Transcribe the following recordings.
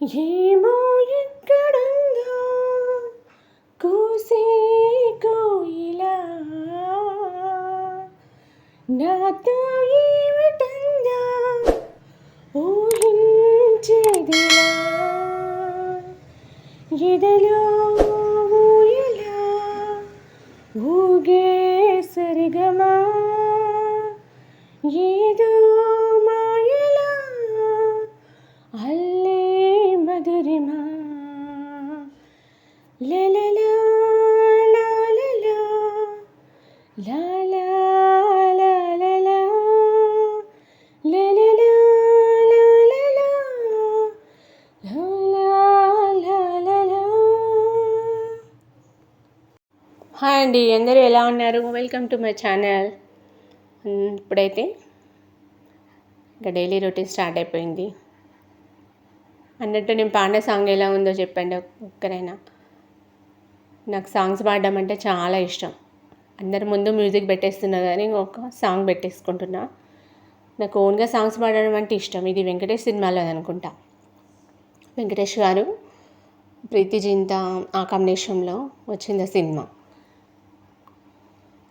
ఏమో ఎక్కడుందో కూసే కోయిలా నాతో ఏమిటందా ఊహించేదిలా ఎదలో ఊయలా ఊగే సరిగమా ఏదో మాయలా అల్లే మధురిమా లలలా లాలలా లాలా లాలలా లలలా లాలలా లాలా లాలలా. హాయ్ అండి, అందరూ ఎలా ఉన్నారు? Welcome to my channel. ఇప్పుడైతే ఇంకా డైలీ రొటీన్ స్టార్ట్ అయిపోయింది అన్నట్టు. నేను పాడిన సాంగ్ ఎలా ఉందో చెప్పండి ఒక్కరైనా. నాకు సాంగ్స్ పాడడం అంటే చాలా ఇష్టం. అందరి ముందు మ్యూజిక్ పెట్టేస్తున్నా కానీ ఒక సాంగ్ పెట్టేసుకుంటున్నా. నాకు ఓన్గా సాంగ్స్ పాడడం అంటే ఇష్టం. ఇది వెంకటేష్ సినిమాలో అనుకుంటా. వెంకటేష్ గారు ప్రీతి జింతా ఆ కాంబినేషన్లో వచ్చింది ఆ సినిమా.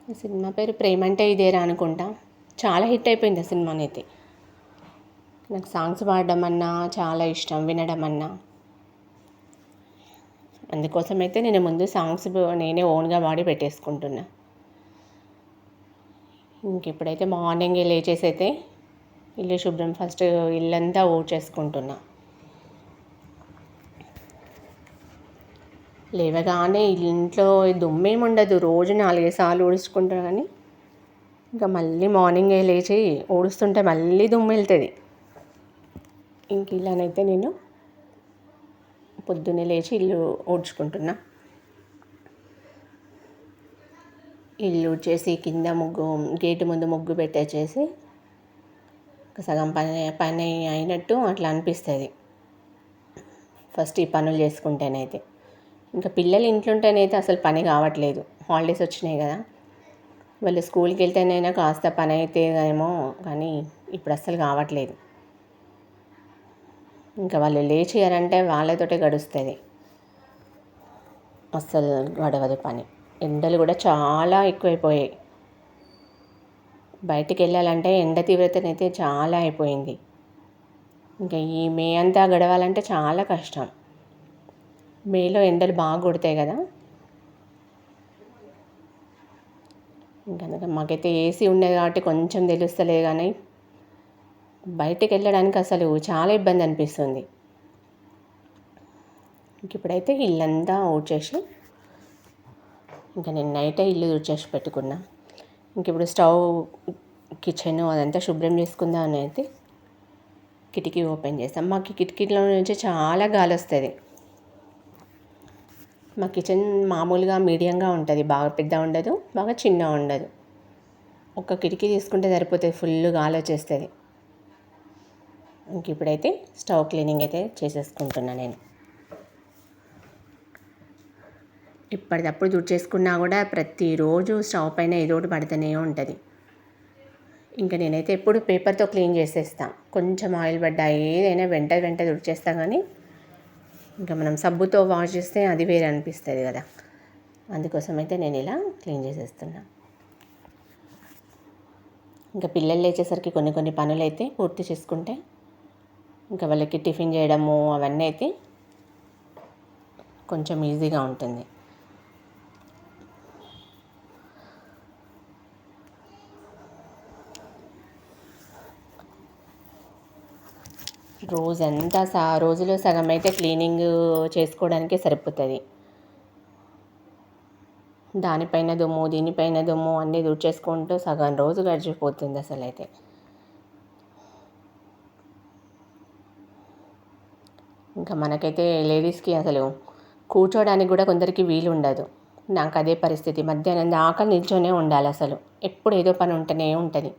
ఆ సినిమా పేరు ప్రేమంటే ఇదేరా అనుకుంటా. చాలా హిట్ అయిపోయింది ఆ సినిమానైతే. నాకు సాంగ్స్ పాడడం అన్నా చాలా ఇష్టం, వినడం అన్నా. అందుకోసమైతే నేను ముందు సాంగ్స్ నేనే ఓన్గా పాడి పెట్టేసుకుంటున్నా. ఇంక ఇప్పుడైతే మార్నింగే లేచేసి అయితే ఇల్లు శుభ్రం, ఫస్ట్ ఇల్లంతా ఊడ్చేసుకుంటున్నా. లేవగానే ఇంట్లో దుమ్మేమి ఉండదు, రోజు 4 సార్లు ఊడ్చుకుంటాను. కానీ ఇంకా మళ్ళీ మార్నింగే లేచి ఊడుస్తుంటే మళ్ళీ దుమ్ము వెళ్తుంది. ఇంక ఇలానైతే నేను పొద్దున్నే లేచి ఇల్లు ఊడ్చుకుంటున్నా. ఇల్లు ఊడ్చేసి కింద ముగ్గు, గేటు ముందు ముగ్గు పెట్టేసేసి సగం పని అయినట్టు అట్లా అనిపిస్తుంది ఫస్ట్ ఈ పనులు చేసుకుంటేనైతే. ఇంకా పిల్లలు ఇంట్లో ఉంటేనైతే అసలు పని కావట్లేదు. హాలిడేస్ వచ్చినాయి కదా, వాళ్ళు స్కూల్కి వెళ్తేనైనా కాస్త పని అయితే ఏమో, కానీ ఇప్పుడు అస్సలు కావట్లేదు. ఇంకా వాళ్ళు లేచారంటే వాళ్ళతోటే గడుస్తుంది, అస్సలు గడవదు పని. ఎండలు కూడా చాలా ఎక్కువైపోయాయి. బయటికి వెళ్ళాలంటే ఎండ తీవ్రతనైతే చాలా అయిపోయింది. ఇంకా ఈ మే అంతా గడవాలంటే చాలా కష్టం. మేలో ఎండలు బాగా కొడతాయి కదా. ఇంకా మాకైతే ఏసీ ఉండేది కాబట్టి కొంచెం తెలుస్తలేదు, కానీ బయటికి వెళ్ళడానికి అసలు చాలా ఇబ్బంది అనిపిస్తుంది. ఇంక ఇప్పుడైతే ఇల్లంతా ఊడ్చేసి, ఇంకా నేను నైటే ఇల్లు ఊడ్చేసి పెట్టుకున్నా. ఇంక ఇప్పుడు స్టవ్, కిచెన్ అదంతా శుభ్రం చేసుకుందాం అని అయితే కిటికీ ఓపెన్ చేస్తాం. మాకు కిటికీలో నుంచి చాలా గాలి వస్తుంది. మా కిచెన్ మామూలుగా మీడియంగా ఉంటుంది, బాగా పెద్ద ఉండదు, బాగా చిన్న ఉండదు. ఒక కిటికీ తీసుకుంటే సరిపోతుంది, ఫుల్ గాలి వచ్చేస్తుంది. ఇంక ఇప్పుడైతే స్టవ్ క్లీనింగ్ అయితే చేసేసుకుంటున్నా నేను. ఇప్పటికప్పుడు తుడిచేసుకున్నా కూడా ప్రతిరోజు స్టవ్ పైన ఏదో ఒకటి పడుతూనే ఉంటుంది. ఇంకా నేనైతే ఎప్పుడు పేపర్తో క్లీన్ చేసేస్తాను. కొంచెం ఆయిల్ పడ్డా ఏదైనా వెంట తుడిచేస్తాను. కానీ ఇంకా మనం సబ్బుతో వాష్ చేస్తే అది వేరే అనిపిస్తుంది కదా, అందుకోసమైతే నేను ఇలా క్లీన్ చేసేస్తున్నా. ఇంకా పిల్లలు లేచేసరికి కొన్ని పనులు అయితే పూర్తి చేసుకుంటే ఇంకా వాళ్ళకి టిఫిన్ చేయడము అవన్నీ అయితే కొంచెం ఈజీగా ఉంటుంది. రోజులో సగం అయితే క్లీనింగ్ చేసుకోవడానికే సరిపోతుంది. దానిపైన దుమ్ము, దీనిపైన దుమ్ము అన్నీ తుడిచేసుకుంటూ సగం రోజు గడిచిపోతుంది అసలు అయితే. ఇంకా మనకైతే లేడీస్కి అసలు కూర్చోడానికి కూడా కొందరికి వీలు ఉండదు. నాకు అదే పరిస్థితి. మధ్యాహ్నం దాకా నిల్చొనే ఉండాలి. అసలు ఎప్పుడు ఏదో పని ఉంటూనే ఉంటుంది.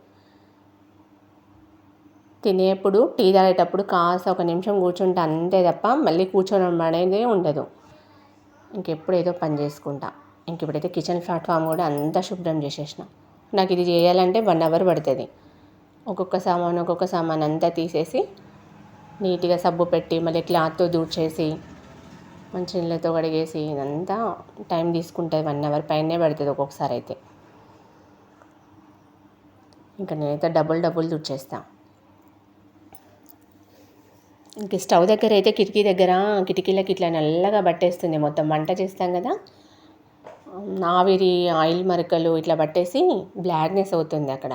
తినేప్పుడు, టీ తాగేటప్పుడు కాస్త ఒక నిమిషం కూర్చుంటే అంతే తప్ప మళ్ళీ కూర్చోవడం అనేది ఉండదు. ఇంకెప్పుడు ఏదో పని చేసుకుంటా. ఇప్పుడైతే కిచెన్ ప్లాట్ఫామ్ కూడా అంతా శుభ్రం చేసేసిన. నాకు ఇది చేయాలంటే 1 అవర్ పడుతుంది. ఒక్కొక్క సామాన్ అంతా తీసేసి నీట్గా సబ్బు పెట్టి మళ్ళీ క్లాత్తో దూడ్చేసి మంచి నీళ్ళతో కడిగేసి ఇదంతా టైం తీసుకుంటుంది. 1 అవర్ పైనే పడుతుంది ఒక్కొక్కసారి అయితే. ఇంకా నేనైతే డబుల్ తుడిచేస్తాను. ఇంక స్టవ్ దగ్గర అయితే కిటికీలకి ఇట్లా నల్లగా పట్టేస్తుంది. మొత్తం వంట చేస్తాం కదా, ఆవిరి ఆయిల్ మరకలు ఇట్లా పట్టేసి బ్లాక్నెస్ అవుతుంది. అక్కడ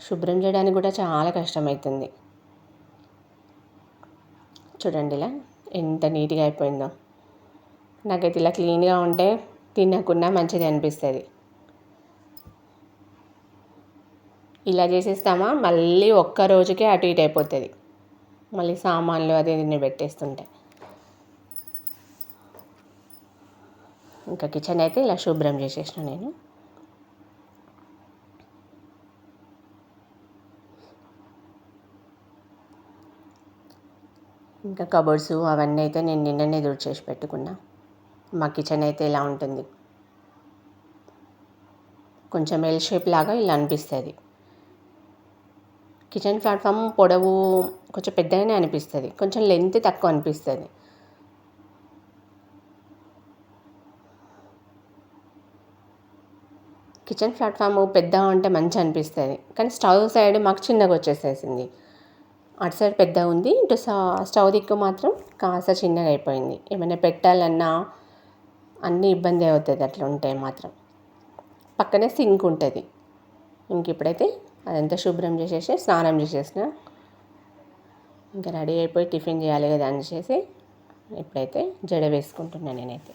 శుభ్రం చేయడానికి కూడా చాలా కష్టమవుతుంది. చూడండి ఇలా ఎంత నీట్గా అయిపోయిందో. నాకైతే ఇలా క్లీన్గా ఉంటే తినకుండా మంచిది అనిపిస్తుంది. ఇలా చేసేస్తామా మళ్ళీ ఒక్క రోజుకే అటు ఇటు అయిపోతుంది. మళ్ళీ సామాన్లు అది దీన్ని పెట్టేస్తుంటే. ఇంకా కిచెన్ అయితే ఇలా శుభ్రం చేసేసిన నేను. ఇంకా కబోర్డ్స్ అవన్నీ అయితే నేను నిన్ననే తుడిచేసి పెట్టుకున్నా. మా కిచెన్ అయితే ఇలా ఉంటుంది. కొంచెం ఎల్ షేప్ లాగా ఇలా అనిపిస్తుంది. కిచెన్ ప్లాట్ఫామ్ పొడవు కొంచెం పెద్దగానే అనిపిస్తుంది, కొంచెం లెంత్ తక్కువ అనిపిస్తుంది. కిచెన్ ప్లాట్ఫామ్ పెద్దగా ఉంటే మంచి అనిపిస్తుంది, కానీ స్టవ్ సైడ్ మాకు చిన్నగా వచ్చేసేసింది. అటు సైడ్ పెద్దగా ఉంది, ఇటు స్టవ్ దిక్కు మాత్రం కాస్త చిన్నగా అయిపోయింది. ఏమైనా పెట్టాలన్నా అన్నీ ఇబ్బంది అవుతుంది అట్లా ఉంటే మాత్రం. పక్కనే సింక్ ఉంటుంది. ఇంక ఇప్పుడైతే అదంతా శుభ్రం చేసేసి స్నానం చేసేసిన. ఇంకా రెడీ అయిపోయి టిఫిన్ చేయాలి కదా అని చేసి ఇప్పుడైతే జడ వేసుకుంటున్నాను నేనైతే.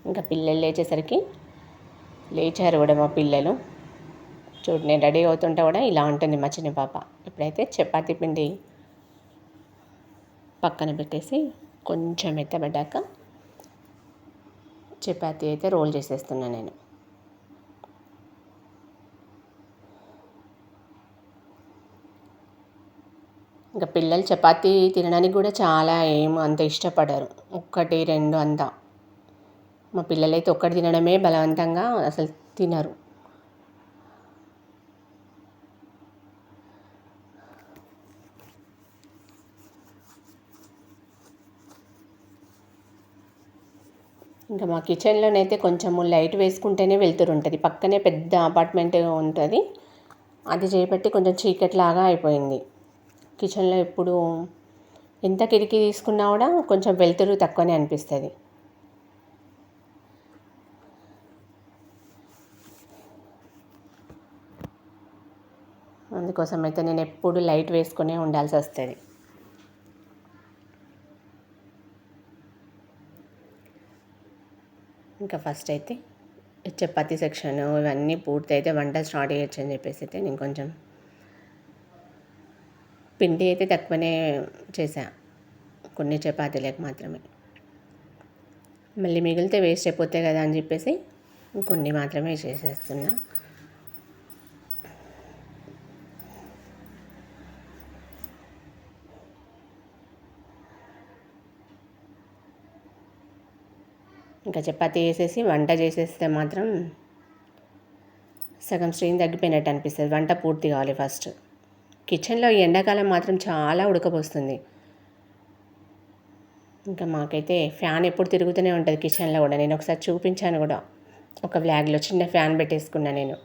ఇంకా పిల్లలు లేచారు కూడా మా పిల్లలు. చూడు నేను రెడీ అవుతుంటే కూడా ఇలా ఉంటుంది మా చిన్న పాప. ఇప్పుడైతే చపాతీ పిండి పక్కన పెట్టేసి కొంచెం మెత్తబడ్డాక చపాతీ అయితే రోల్ చేసేస్తున్నాను నేను. ఇంకా పిల్లలు చపాతీ తినడానికి కూడా చాలా అంత ఇష్టపడరు, 1, 2 అంతా. మా పిల్లలైతే ఒక్కటి తినడమే బలవంతంగా అసలు తినరు. ఇంకా మా కిచెన్లోనైతే కొంచెము లైట్ వేసుకుంటేనే వెళ్తురు ఉంటుంది. పక్కనే పెద్ద అపార్ట్మెంట్ ఉంటుంది, అది చేపట్టి కొంచెం చీకట్లాగా అయిపోయింది. కిచెన్లో ఎప్పుడు ఎంత కిటికీ తీసుకున్నా కూడా కొంచెం వెలుతురు తక్కువనే అనిపిస్తుంది. అందుకోసం అయితే నేను ఎప్పుడు లైట్ వేసుకునే ఉండాల్సి వస్తుంది. ఇంకా ఫస్ట్ అయితే చపాతీ సెక్షన్ ఇవన్నీ పూర్తి అయితే వంట స్టార్ట్ చేయొచ్చు అని చెప్పేసి అయితే నేను కొంచెం పిండి అయితే తక్కువనే చేసా, కొన్ని చపాతీలకు మాత్రమే. మళ్ళీ మిగిలితే వేస్ట్ అయిపోతాయి కదా అని చెప్పేసి కొన్ని మాత్రమే చేసేస్తున్నా. ఇంకా చపాతీ వేసేసి వంట చేసేస్తే మాత్రం సగం స్ట్రెయిన్ తగ్గిపోయినట్టు అనిపిస్తుంది. వంట పూర్తి కావాలి ఫస్ట్. కిచెన్లో ఈ ఎండాకాలం మాత్రం చాలా ఉడకపోస్తుంది. ఇంకా మాకైతే ఫ్యాన్ ఎప్పుడు తిరుగుతూనే ఉంటుంది కిచెన్లో కూడా. నేను ఒకసారి చూపించాను కూడా, ఒక వ్లాగ్లో చిన్న ఫ్యాన్ పెట్టేసుకున్నా నేను.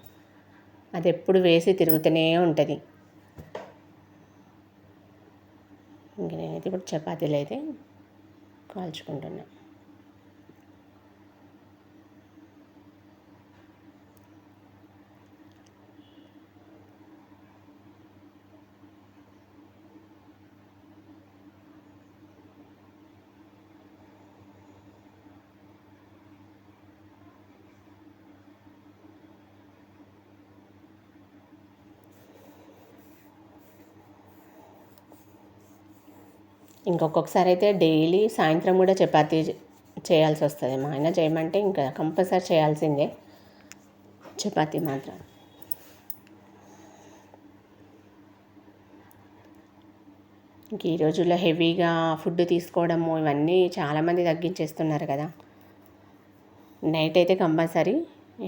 అది ఎప్పుడు వేసి తిరుగుతూనే ఉంటుంది. ఇంక నేనైతే ఇప్పుడు చపాతీలు అయితే కాల్చుకుంటున్నా. ఇంకొకసారి అయితే డైలీ సాయంత్రం కూడా చపాతీ చేయాల్సి వస్తుంది. మా ఆయన చేయమంటే ఇంకా కంపల్సరీ చేయాల్సిందే చపాతీ మాత్రం. ఇంక ఈ రోజుల్లో హెవీగా ఫుడ్ తీసుకోవడము ఇవన్నీ చాలామంది తగ్గించేస్తున్నారు కదా. నైట్ అయితే కంపల్సరీ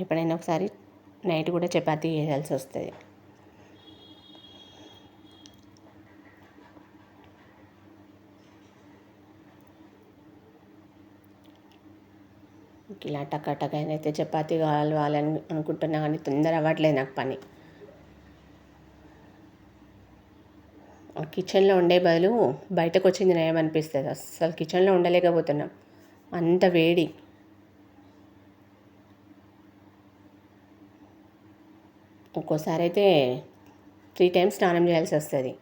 ఎప్పుడైనా ఒకసారి నైట్ కూడా చపాతీ చేయాల్సి వస్తుంది. ఇలా టకా టకా అయితే చపాతీ కావాలని అనుకుంటున్నా కానీ తొందర అవ్వట్లేదు నాకు పని. కిచెన్లో ఉండే బదులు బయటకు వచ్చింది నయమనిపిస్తుంది. అస్సలు కిచెన్లో ఉండలేకపోతున్నాం, అంత వేడి. ఒక్కోసారి అయితే 3 టైమ్స్ స్నానం చేయాల్సి వస్తుంది.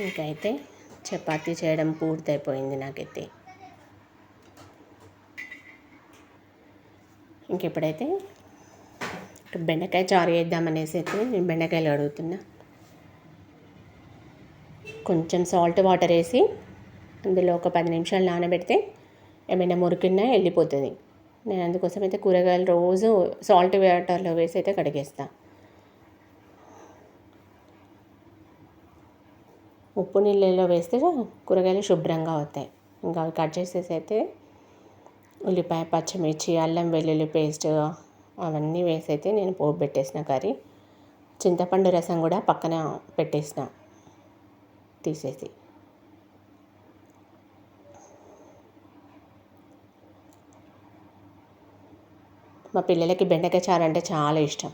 ఇంకైతే చపాతీ చేయడం పూర్తయిపోయింది నాకైతే. ఇంకెప్పుడైతే బెండకాయ చారు వేద్దామనేసి అయితే నేను బెండకాయలు అడుగుతున్నా. కొంచెం సాల్ట్ వాటర్ వేసి అందులో ఒక 10 నిమిషాలు నానబెడితే ఏమైనా మురికిన్నా వెళ్ళిపోతుంది. నేను అందుకోసం అయితే కూరగాయలు రోజు సాల్ట్ వాటర్లో వేసి అయితే కడిగేస్తా. ఉప్పు నీళ్ళలో వేస్తే కూరగాయలు శుభ్రంగా అవుతాయి. ఇంకా అవి కట్ చేసేసి అయితే ఉల్లిపాయ, పచ్చిమిర్చి, అల్లం వెల్లుల్లి పేస్ట్ అవన్నీ వేసి అయితే నేను పోపు పెట్టేసిన కర్రీ. చింతపండు రసం కూడా పక్కన పెట్టేసిన తీసేసి. మా పిల్లలకి బెండకాయ చారు అంటే చాలా ఇష్టం.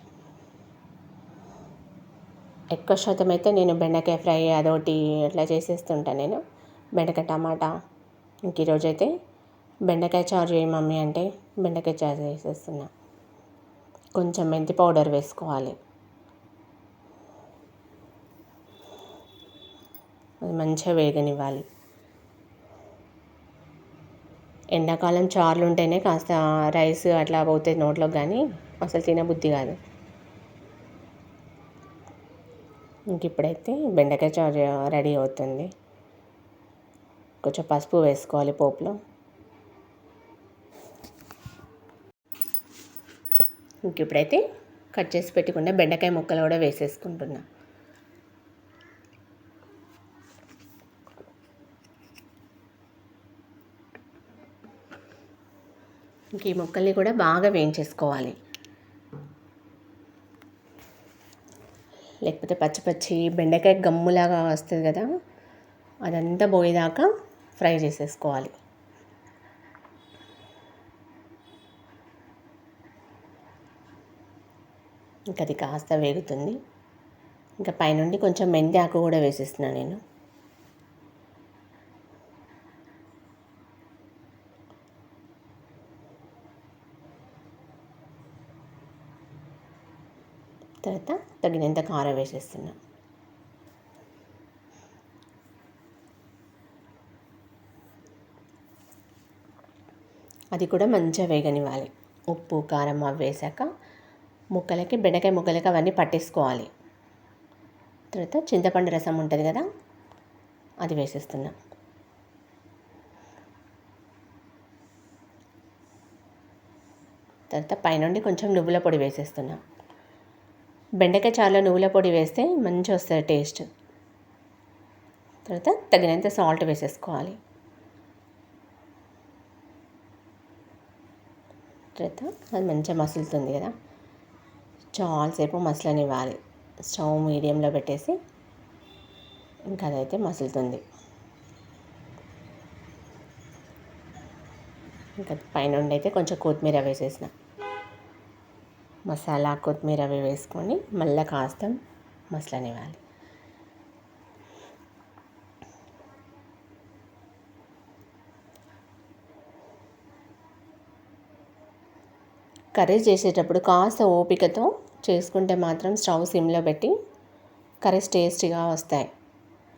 ఎక్కువ శాతం అయితే నేను బెండకాయ ఫ్రై అదొకటి అట్లా చేసేస్తుంటాను నేను. బెండకాయ టమాటా. ఇంక ఈరోజైతే బెండకాయ చారు చేయి మమ్మీ అంటే బెండకాయ చారు చేసేస్తున్నా. కొంచెం మెంతి పౌడర్ వేసుకోవాలి. అది మంచిగా వేగనివ్వాలి. ఎండాకాలం చారులు ఉంటేనే కాస్త రైస్ అట్లా పోతుంది నోట్లోకి, కానీ అసలు తినబుద్ధి కాదు. ఇంక ఇప్పుడైతే బెండకాయ చారు రెడీ అవుతుంది. కొంచెం పసుపు వేసుకోవాలి పోపులో. ఇంక ఇప్పుడైతే కట్ చేసి పెట్టుకున్న బెండకాయ ముక్కలు కూడా వేసేసుకుంటున్నా. ఇంక ఈ ముక్కల్ని కూడా బాగా వేయించేసుకోవాలి. లేకపోతే పచ్చి పచ్చి బెండకాయ గమ్ములాగా వస్తుంది కదా, అదంతా పోయేదాకా ఫ్రై చేసేసుకోవాలి. ఇంకా అది కాస్త వేగుతుంది. ఇంకా పైనుండి కొంచెం మెంతి ఆకు కూడా వేసేస్తున్నాను నేను. తర్వాత తగినంత కారం వేసేస్తున్నా. అది కూడా మంచిగా వేగనివ్వాలి. ఉప్పు కారం అవి వేసాక ముక్కలకి బెండకాయ ముక్కలకి అవన్నీ పట్టేసుకోవాలి. తర్వాత చింతపండు రసం ఉంటుంది కదా, అది వేసేస్తున్నా. తర్వాత పైనుండి కొంచెం నువ్వుల పొడి వేసేస్తున్నా. బెండకాయ చారులో నువ్వుల పొడి వేస్తే మంచిగా వస్తుంది టేస్ట్. తర్వాత తగినంత సాల్ట్ వేసేసుకోవాలి. తర్వాత అది మంచిగా మసులుతుంది కదా, చాలాసేపు మసలనివ్వాలి. స్టవ్ మీడియంలో పెట్టేసి ఇంకా అదైతే మసులుతుంది. ఇంకా పైనుండి అయితే కొంచెం కొత్తిమీర వేసేసిన. మసాలా కొత్తిమీర అవి వేసుకొని మళ్ళీ కాస్త మసలనివ్వాలి. కర్రీస్ చేసేటప్పుడు కాస్త ఓపికతో చేసుకుంటే మాత్రం స్టవ్ సిమ్లో పెట్టి కర్రీస్ టేస్టీగా వస్తాయి.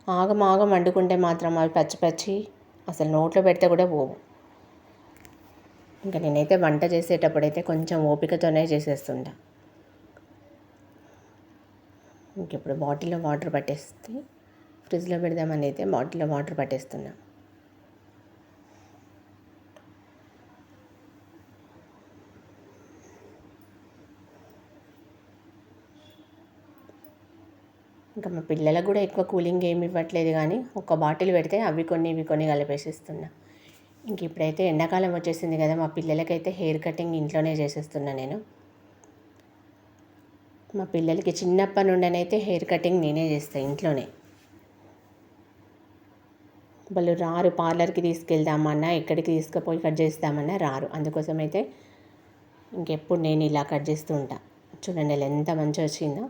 ఆగం వండుకుంటే మాత్రం అవి పచ్చి పచ్చి అసలు నోట్లో పెడితే కూడా పోవు. ఇంకా నేనైతే వంట చేసేటప్పుడైతే కొంచెం ఓపికతోనే చేసేస్తుంటా. ఇంక ఇప్పుడు బాటిల్లో వాటర్ పట్టేస్తే ఫ్రిడ్జ్లో పెడదామని అయితే బాటిల్లో వాటర్ పట్టేస్తున్నా. ఇంకా మా పిల్లలకు కూడా ఎక్కువ కూలింగ్ ఏమి ఇవ్వట్లేదు, కానీ ఒక బాటిల్ పెడితే అవి కొన్ని ఇవి కొన్ని కలిపేసిస్తున్నా. ఇంక ఇప్పుడైతే ఎండాకాలం వచ్చేసింది కదా, మా పిల్లలకైతే హెయిర్ కటింగ్ ఇంట్లోనే చేసేస్తున్నా నేను. మా పిల్లలకి చిన్నప్పటి నుండనైతే హెయిర్ కటింగ్ నేనే చేస్తాను ఇంట్లోనే. వాళ్ళు రారు. పార్లర్కి తీసుకెళ్దామన్నా ఎక్కడికి తీసుకుపోయి కట్ చేస్తామన్నా రారు. అందుకోసం అయితే ఇంకెప్పుడు నేను ఇలా కట్ చేస్తూ ఉంటా. చూడండి అలా ఎంత మంచిగా వచ్చిందో.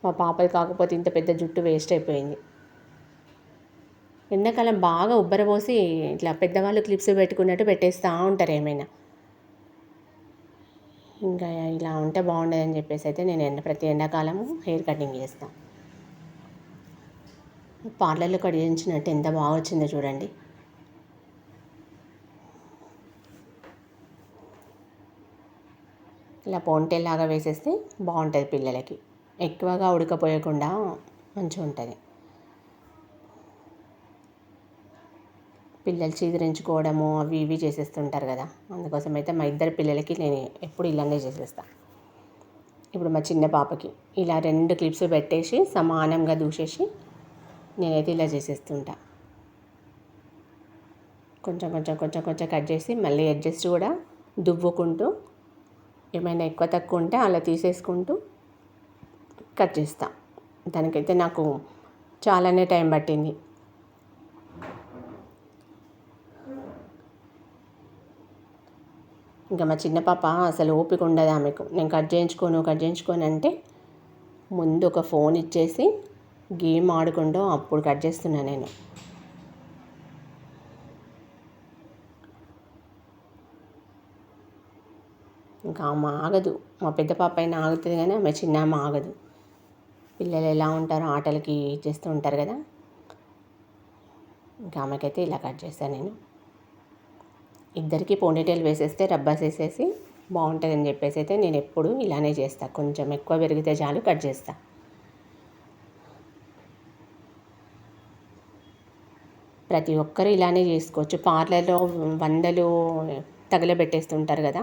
మా పాపది కాకపోతే ఇంత పెద్ద జుట్టు వేస్ట్ అయిపోయింది. ఎండాకాలం బాగా ఉబ్బరపోసి ఇట్లా పెద్దవాళ్ళు క్లిప్స్ పెట్టుకున్నట్టు పెట్టేస్తూ ఉంటారు ఏమైనా. ఇంకా ఇలా ఉంటే బాగుండదని చెప్పేసి అయితే నేను ప్రతి ఎండాకాలము హెయిర్ కటింగ్ చేస్తాను. పార్లర్లో కట్ చేయించినట్టు ఎంత బాగా వచ్చిందో చూడండి. ఇలా పోంటేల్ లాగా వేసేస్తే బాగుంటుంది పిల్లలకి. ఎక్కువగా ఉడకపోయకుండా మంచిగా ఉంటుంది. పిల్లలు చీదరించుకోవడము అవి ఇవి చేసేస్తుంటారు కదా, అందుకోసం అయితే మా ఇద్దరు పిల్లలకి నేను ఎప్పుడు ఇలానే చేసేస్తాను. ఇప్పుడు మా చిన్న పాపకి ఇలా 2 క్లిప్స్ పెట్టేసి సమానంగా దూసేసి నేనైతే ఇలా చేసేస్తుంటా. కొంచెం కొంచెం కొంచెం కొంచెం కట్ చేసి మళ్ళీ అడ్జస్ట్ కూడా దువ్వుకుంటూ ఏమైనా ఎక్కువ తక్కువ ఉంటే అలా తీసేసుకుంటూ కట్ చేస్తా. దానికైతే నాకు చాలానే టైం పట్టింది. ఇంకా మా చిన్న పాప అసలు ఓపిక ఉండదు ఆమెకు. నేను కట్ చేయించుకోను అంటే ముందు ఒక ఫోన్ ఇచ్చేసి గేమ్ ఆడుకుంటూ అప్పుడు కట్ చేస్తున్నా నేను. ఇంకా ఆమె ఆగదు. మా పెద్ద పాప అయినా ఆగుతుంది కానీ ఆమె చిన్న ఆమె ఆగదు. పిల్లలు ఎలా ఉంటారో ఆటలకి చేస్తూ ఉంటారు కదా, ఇంకా ఆమెకైతే ఇలా కట్ చేస్తాను నేను. ఇద్దరికి పోనీటైల్ వేసేస్తే రబ్బర్స్ వేసేసి బాగుంటుందని చెప్పేసి అయితే నేను ఎప్పుడు ఇలానే చేస్తాను. కొంచెం ఎక్కువ పెరిగితే చాలు కట్ చేస్తా. ప్రతి ఒక్కరు ఇలానే చేసుకోవచ్చు. పార్లర్లో వందలు తగలబెట్టేస్తుంటారు కదా,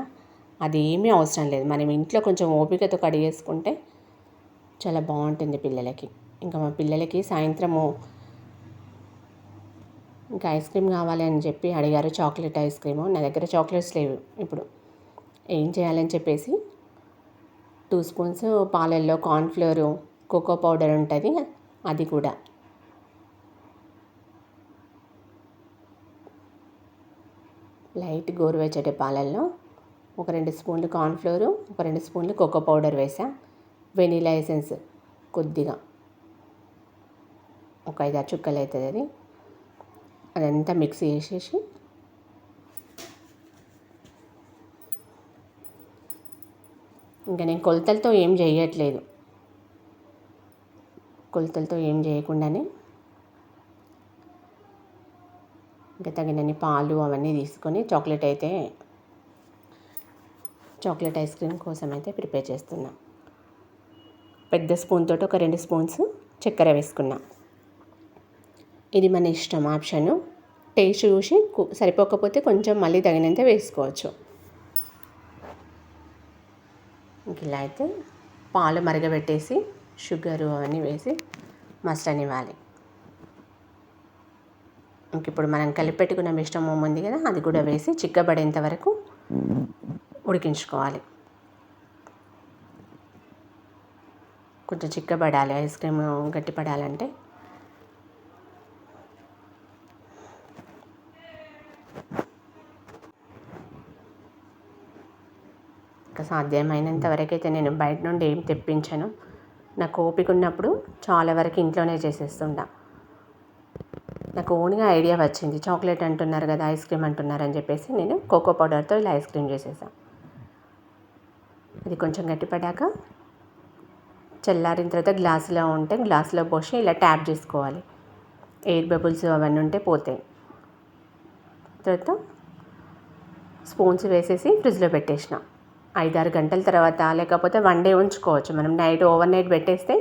అది ఏమీ అవసరం లేదు. మనం ఇంట్లో కొంచెం ఓపికతో కడిగేసుకుంటే చాలా బాగుంటుంది పిల్లలకి. ఇంకా మా పిల్లలకి సాయంత్రము ఇంకా ఐస్ క్రీమ్ కావాలి అని చెప్పి అడిగారు, చాక్లెట్ ఐస్ క్రీము. నా దగ్గర చాక్లెట్స్ లేవు. ఇప్పుడు ఏం చేయాలని చెప్పేసి 2 స్పూన్స్ పాలల్లో కార్న్ఫ్లోరు, కోకో పౌడర్ ఉంటుంది, అది కూడా లైట్ గోరువెచ్చటి పాలల్లో ఒక 2 స్పూన్లు కార్న్ఫ్లోరు, ఒక 2 స్పూన్లు కోకో పౌడర్ వేసా. వెనీలా ఎసెన్స్ కొద్దిగా ఒక 5-6 చుక్కలు అవుతుంది అది. అదంతా మిక్స్ చేసేసి ఇంకా నేను కొలతలతో ఏం చేయట్లేదు. కొలతలతో ఏం చేయకుండానే ఇంకా తగినన్ని పాలు అవన్నీ తీసుకొని చాక్లెట్ ఐస్ క్రీమ్ కోసం అయితే ప్రిపేర్ చేస్తున్నా. పెద్ద స్పూన్ తోటి ఒక 2 స్పూన్స్ చక్కెర వేసుకున్నా. ఇది మన ఇష్టం, ఆప్షను. టేస్ట్ చూసి సరిపోకపోతే కొంచెం మళ్ళీ తగినంత వేసుకోవచ్చు. ఇంక ఇలా అయితే పాలు మరగబెట్టేసి షుగరు అవన్నీ వేసి మసలనివ్వాలి. ఇంక ఇప్పుడు మనం కలిపెట్టుకున్న మిశ్రమం ఉంది కదా, అది కూడా వేసి చిక్కబడేంత వరకు ఉడికించుకోవాలి. కొంచెం చిక్కబడాలి, ఐస్ క్రీమ్ గట్టిపడాలంటే. ఇంకా సాధ్యమైనంత వరకు అయితే నేను బయట నుండి ఏం తెప్పించను. నాకు ఓపిక ఉన్నప్పుడు చాలా వరకు ఇంట్లోనే చేసేస్తుంటా. నాకు ఓన్గా ఐడియా వచ్చింది, చాక్లెట్ అంటున్నారు కదా, ఐస్ క్రీమ్ అంటున్నారు అని చెప్పేసి నేను కోకో పౌడర్తో ఇలా ఐస్ క్రీమ్ చేసేసాను. అది కొంచెం గట్టిపడ్డాక చల్లారిన తర్వాత గ్లాసులో పోసి ఇలా ట్యాప్ చేసుకోవాలి. ఎయిర్ బబుల్స్ అవన్నీ ఉంటే పోతాయి. తర్వాత స్పూన్స్ వేసేసి ఫ్రిడ్జ్లో పెట్టేసిన. 5-6 గంటల తర్వాత, లేకపోతే 1 డే ఉంచుకోవచ్చు. మనం ఓవర్ నైట్ పెట్టేస్తే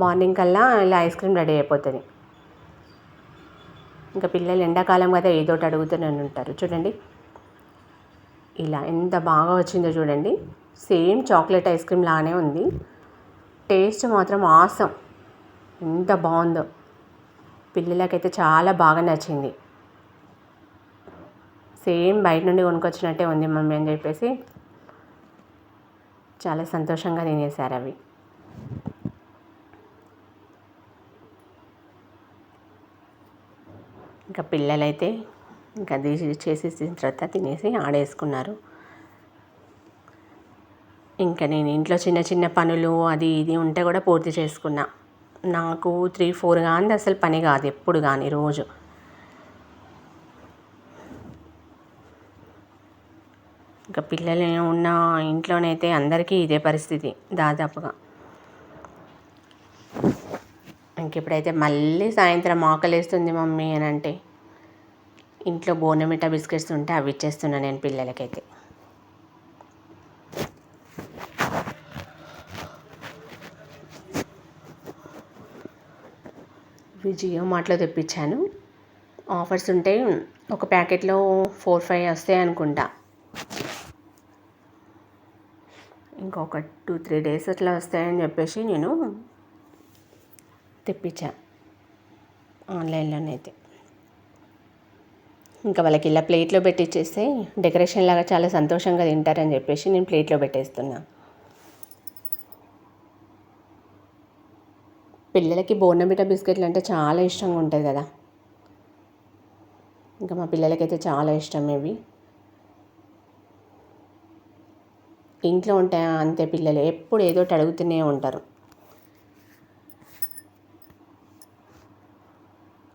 మార్నింగ్ కల్లా ఇలా ఐస్ క్రీమ్ రెడీ అయిపోతుంది. ఇంకా పిల్లలు ఎండాకాలం కదా ఏదోటి అడుగుతూనే ఉంటారు. చూడండి ఇలా ఎంత బాగా వచ్చిందో చూడండి. సేమ్ చాక్లెట్ ఐస్ క్రీమ్ లానే ఉంది. టేస్ట్ మాత్రం ఆసమ్, ఎంత బాగుందో. పిల్లలకైతే చాలా బాగా నచ్చింది. సేమ్ బయట నుండి కొనుక్కొచ్చినట్టే ఉంది మమ్మీ అని చెప్పేసి చాలా సంతోషంగా తినేశారు అవి. ఇంకా పిల్లలైతే ఇంకా అది చేసేసిన తర్వాత తినేసి ఆడేసుకున్నారు. ఇంకా నేను ఇంట్లో చిన్న చిన్న పనులు అది ఇది ఉంటే కూడా పూర్తి చేసుకున్నా. నాకు 3-4 కానీ అసలు పని కాదు ఎప్పుడు కానీ రోజు. ఇంకా పిల్లలు ఉన్న ఇంట్లోనైతే అందరికీ ఇదే పరిస్థితి దాదాపుగా. ఇంకెప్పుడైతే మళ్ళీ సాయంత్రం ఆకలేస్తుంది మమ్మీ అని అంటే ఇంట్లో బోర్న్‌విటా బిస్కెట్స్ ఉంటే అవి ఇచ్చేస్తున్నా నేను పిల్లలకైతే. ఇవి జియో మార్ట్లో తెప్పించాను. ఆఫర్స్ ఉంటే ఒక ప్యాకెట్లో 4-5 వస్తాయి అనుకుంటా. ఇంకొక 2-3 డేస్ అట్లా వస్తాయని చెప్పేసి నేను తెప్పించా ఆన్లైన్లోనైతే. ఇంకా వాళ్ళకి ఇలా ప్లేట్లో పెట్టిచ్చేస్తే డెకరేషన్ లాగా చాలా సంతోషంగా తింటారని చెప్పేసి నేను ప్లేట్లో పెట్టేస్తున్నా. పిల్లలకి బోర్న్‌విటా బిస్కెట్లు అంటే చాలా ఇష్టంగా ఉంటుంది కదా. ఇంకా మా పిల్లలకైతే చాలా ఇష్టం ఇవి. ఇంట్లో ఉంటే అంతే, పిల్లలు ఎప్పుడు ఏదో ఒకటి అడుగుతూనే ఉంటారు.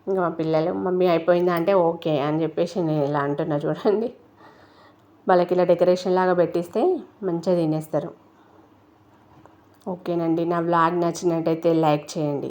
ఇంకా మా పిల్లలు మమ్మీ అయిపోయిందా అంటే ఓకే అని చెప్పేసి నేను ఇలా అంటున్నా చూడండి. వాళ్ళకి ఇలా డెకరేషన్ లాగా పెట్టిస్తే మంచిగా తినేస్తారు. ఓకేనండి, నా వ్లాగ్ నచ్చినట్టయితే లైక్ చేయండి.